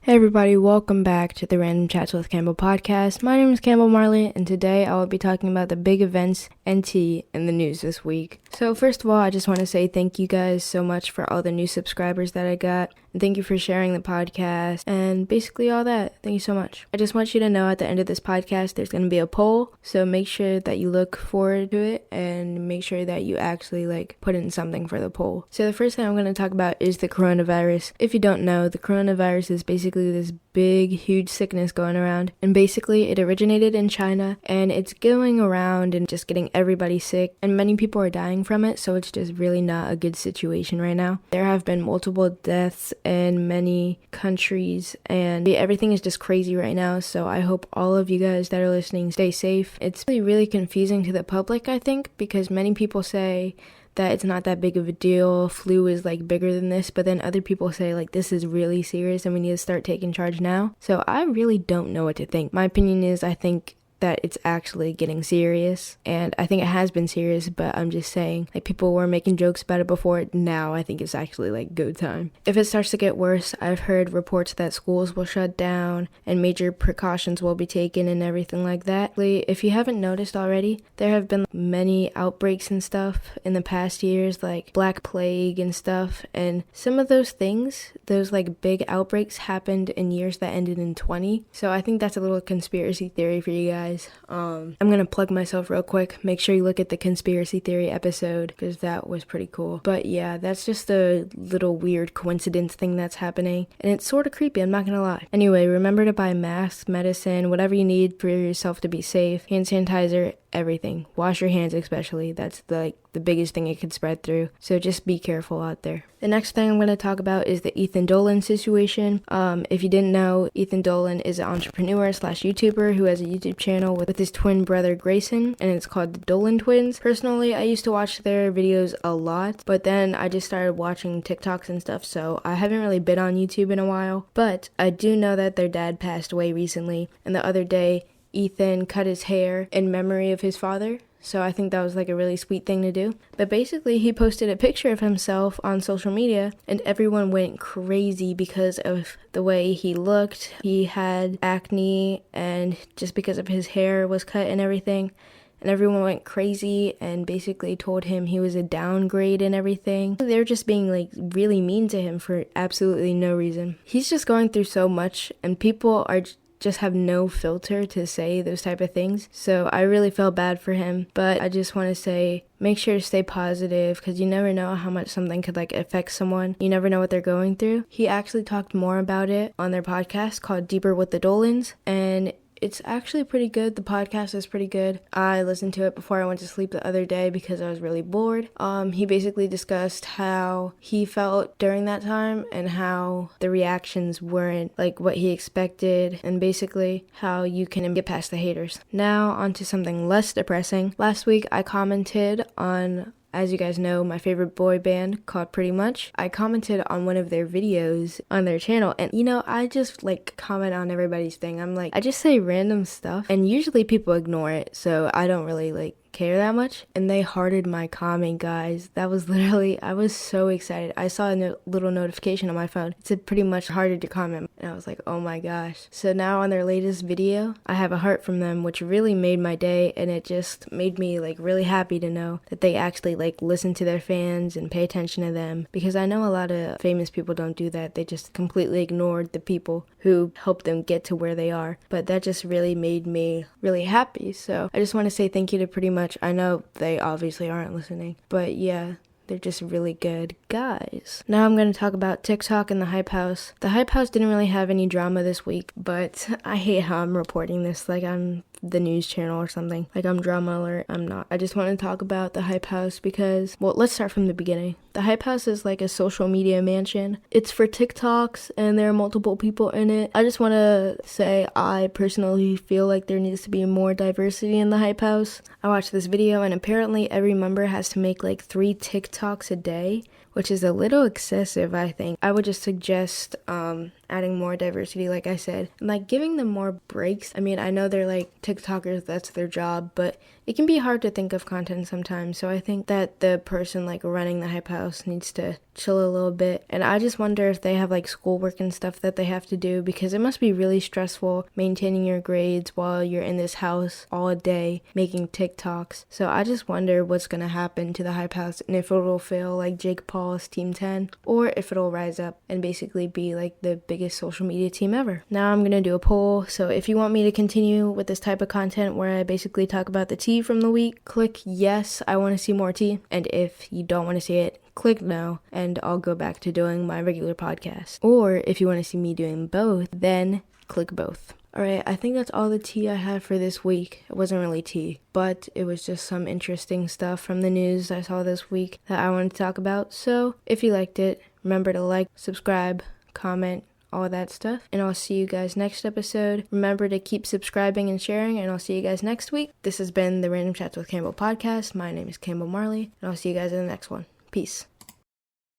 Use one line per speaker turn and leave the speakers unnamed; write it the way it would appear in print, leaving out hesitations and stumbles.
Hey everybody, welcome back to the Random Chats with Cambel podcast. My name is Cambel Marley, and today I will be talking about the big events and tea in the news this week. So first of all, I just want to say thank you guys so much for all the new subscribers that I got, and thank you for sharing the podcast, and basically all that. Thank you so much. I just want you to know at the end of this podcast, there's going to be a poll, so make sure that you look forward to it, and make sure that you actually put in something for the poll. So the first thing I'm going to talk about is the coronavirus. If you don't know, the coronavirus is basically this big, huge sickness going around, and basically it originated in China, and it's going around and just getting everybody sick, and many people are dying from it, so it's just really not a good situation right now. There have been multiple deaths in many countries, and everything is just crazy right now, so I hope all of you guys that are listening stay safe. It's really confusing to the public, I think, because many people say that it's not that big of a deal, flu is bigger than this, but then other people say this is really serious and we need to start taking charge now. So I really don't know what to think. My opinion is I think that it's actually getting serious, and I think it has been serious, but I'm just saying, people were making jokes about it before. Now I think it's actually go time. If it starts to get worse, I've heard reports that schools will shut down and major precautions will be taken and everything like that. If you haven't noticed already, there have been many outbreaks and stuff in the past years, like Black Plague and stuff, and some of those things, those big outbreaks happened in years that ended in 20. So I think that's a little conspiracy theory for you guys. I'm gonna plug myself real quick. Make sure you look at the conspiracy theory episode, because that was pretty cool. But yeah, that's just a little weird coincidence thing that's happening, and it's sort of creepy, I'm not gonna lie. Anyway, remember to buy masks, medicine, whatever you need for yourself to be safe, hand sanitizer, everything. Wash your hands especially. That's the biggest thing it could spread through. So just be careful out there. The next thing I'm going to talk about is the Ethan Dolan situation. If you didn't know, Ethan Dolan is an entrepreneur / YouTuber who has a YouTube channel with his twin brother Grayson, and it's called the Dolan Twins. Personally, I used to watch their videos a lot, but then I just started watching TikToks and stuff, so I haven't really been on YouTube in a while. But I do know that their dad passed away recently, and the other day Ethan cut his hair in memory of his father, so I think that was a really sweet thing to do. But basically, he posted a picture of himself on social media, and everyone went crazy because of the way he looked. He had acne, and just because of his hair was cut and everything, and everyone went crazy and basically told him he was a downgrade and everything. They were just being really mean to him for absolutely no reason. He's just going through so much, and people are just have no filter to say those type of things. So I really felt bad for him, but I just want to say, make sure to stay positive, because you never know how much something could affect someone. You never know what they're going through. He actually talked more about it on their podcast called Deeper with the Dolans, and it's actually pretty good. The podcast is pretty good. I listened to it before I went to sleep the other day because I was really bored. He basically discussed how he felt during that time and how the reactions weren't what he expected, and basically how you can get past the haters. Now onto something less depressing. Last week I commented on, as you guys know, my favorite boy band called Pretty Much. I commented on one of their videos on their channel, and I just comment on everybody's thing. I just say random stuff, and usually people ignore it, so I don't really care that much. And they hearted my comment, guys. That was literally, I was so excited. I saw a little notification on my phone. It said Pretty Much hearted your comment, and I was like, oh my gosh. So now on their latest video, I have a heart from them, which really made my day, and it just made me really happy to know that they actually listen to their fans and pay attention to them, because I know a lot of famous people don't do that. They just completely ignored the people who helped them get to where they are. But that just really made me really happy. So I just want to say thank you to Pretty Much. I know they obviously aren't listening, but yeah, they're just really good guys. Now I'm going to talk about TikTok and the Hype House. The Hype House didn't really have any drama this week, but I hate how I'm reporting this I'm the news channel or something. I'm drama alert. I'm not. I just want to talk about the Hype House because, well, let's start from the beginning. The Hype House is a social media mansion. It's for TikToks, and there are multiple people in it. I just want to say I personally feel there needs to be more diversity in the Hype House. I watched this video, and apparently every member has to make 3 TikToks a day, which is a little excessive, I think. I would just suggest adding more diversity, like I said, and like giving them more breaks. I mean, I know they're like TikTokers, that's their job, but it can be hard to think of content sometimes. So I think that the person like running the hype house needs to chill a little bit. And I just wonder if they have like schoolwork and stuff that they have to do, because it must be really stressful maintaining your grades while you're in this house all day making TikToks. So I just wonder what's going to happen to the hype house, and if it'll fail like Jake Paul's Team 10, or if it'll rise up and basically be like the biggest social media team ever. Now I'm going to do a poll. So if you want me to continue with this type of content where I basically talk about the tea from the week, click yes, I want to see more tea. And if you don't want to see it, click no, and I'll go back to doing my regular podcast. Or if you want to see me doing both, then click both. Alright, I think that's all the tea I had for this week. It wasn't really tea, but it was just some interesting stuff from the news I saw this week that I wanted to talk about. So if you liked it, remember to like, subscribe, comment, all that stuff. And I'll see you guys next episode. Remember to keep subscribing and sharing, and I'll see you guys next week. This has been the Random Chats with Cambel podcast. My name is Cambel Marley, and I'll see you guys in the next one. Peace.